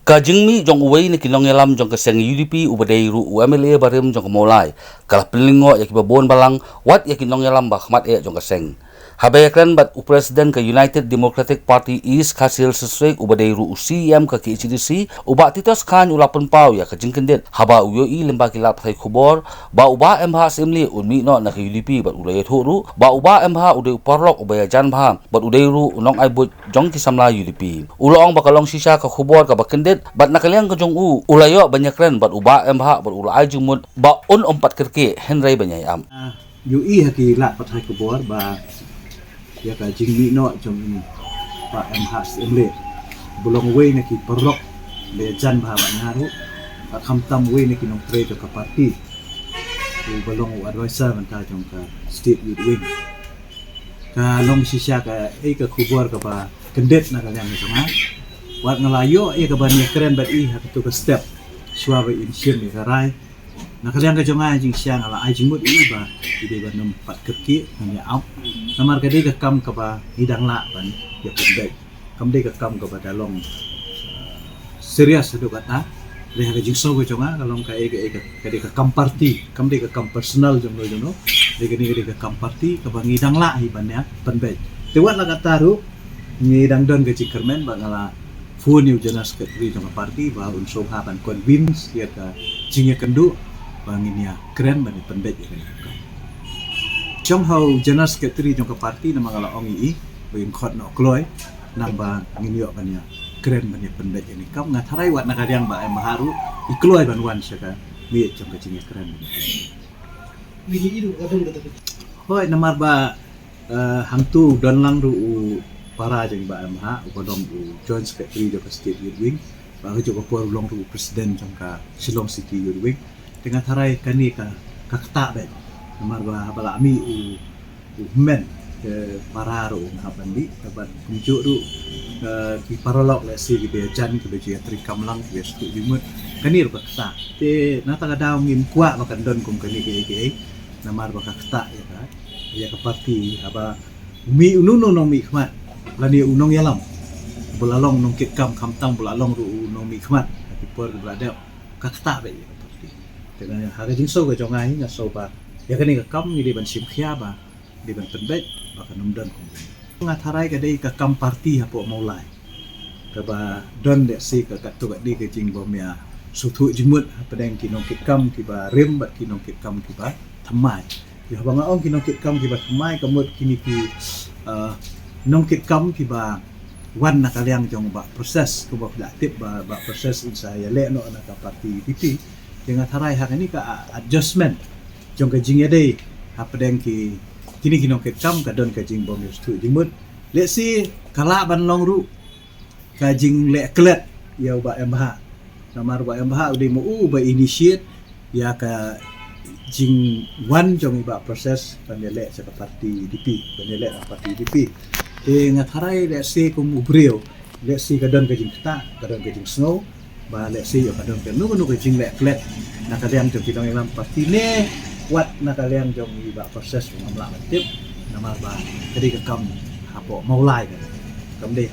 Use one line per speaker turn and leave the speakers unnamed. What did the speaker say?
Kajingmi jong uwei ni kinong yalam jong keseng UDP ubadai ru UMLA barim jong kemolai kalah pelingo ya kibabon balang wat ya kinong yalam bah mat ya jong keseng habayakran bat presiden ke United Democratic Party East Kasil sesuai ubadai ru UCM ke KCDC ubat titos kan ulapan pau ya kajing kendet haba uyoi lemba kilap thai khubor ba uba MH Assembly unmi no na ke UDP bat ulai thuru ba uba MH udai uparlok ubaya jan bha bat udai ru unong aibut jong kisamla UDP ulong bakalong sisa ke khubor ka bakendet bat nakaliang ke jong ulayo banyakran bat uba MH bat ulai jumut ba empat kerke henry banyai am
UI haki lat pathai kubor ba ya ka jingmi no jong ini ba MH Assembly bulong we na ki perlok le jan ba ngaru ba khamtam we na ki nong tre ka parti u bulong advisor man ta jong ka state youth wing ka long sisya ka ka kubor ka ba kendet na kalian ni sama wat ngalayo ka ba ni keren bat hak tu ka step suabe in sim ni karai na kalian ka jonga jing siang ala ai jimut ba ide ba nom pat keki ni au namar ka de ka kam ka ba hidang la ban ya pendek kam de ka kam ka ba dalong serius tu kata le ha jing so ka jonga kalong ka ka de ka kam parti kam de ka kam personal jong no de ka kam parti ka ba ngidang la hi ban ya pendek te wat la kata ru ngidang don ka jikermen ba ngala fu new jenas ke tri jong parti ba unsur haban convince ya ka jingnya kendu banginia keren bani pendek ya kan jong hau jenas ke tri jong parti nama ngala ongi bing khot no kloi namba nginyo bania keren bani pendek ini kam ngatharai wat nakadiang ba maharu ikloi ban wan saka mi jong ke jingnya keren bini idu adon kata hoi namar ba hantu don lang ru para jeng ba MH ubodong joint secretary jong state youth wing ba jo ko long ru presiden jong ka Shillong City youth wing dengan tarai kani ka kakta be namar ba bala mi men ke para ro ngapan di kabat kunjuk ru ki paralog le si ki be jan ki be tri kamlang ki stu jimut kani ro kakta te nata ka daw ngim kwa makan don kum kani ke namar ba kakta ya ka ya ka parti aba mi ununo no mi khmat lani unong yalam bulalong nong kit kam kamtang bulalong ru no mi khmat ki por bladel kakta be dengan harga jingso ke jongai nga so ba ya kani ka kam ni di ban sim khia ba di ban pendek ba kan umdan ko ngatharai ka dei ka kam parti ha po maulai ka ba don de si ka tu ka di ke jing bom ya suthu jimut pedeng ki nong kit kam ki ba rem ba ki nong kit kam ki ba thamai ya ba ngaong ki nong kit kam ki ba thamai ka mut kini ki nong kit kam ki ba wan na kaliang jong ba proses ko ba tip ba proses insya ya le no na ka parti PP dengan tarai hak ini ka adjustment jong ka jing yade hapdeng ki kini kinong ke kam ka don ka jing bom stu jimut le si kala ban long ru ka jing le klet ya ba MH namar ba MH udi mo ba initiate ya ka jing wan jong ba proses ban le sa parti DP ban le parti DP dengan tarai le si kum ubreo le si ka don ka jing ta ka don ka jing snow ba le si yo kadang nu ke jing le flat na kalian jong kitong yang parti ne wat na kalian jong iba proses ngam la tip nama ba jadi ke kam hapo maulai kan kam dei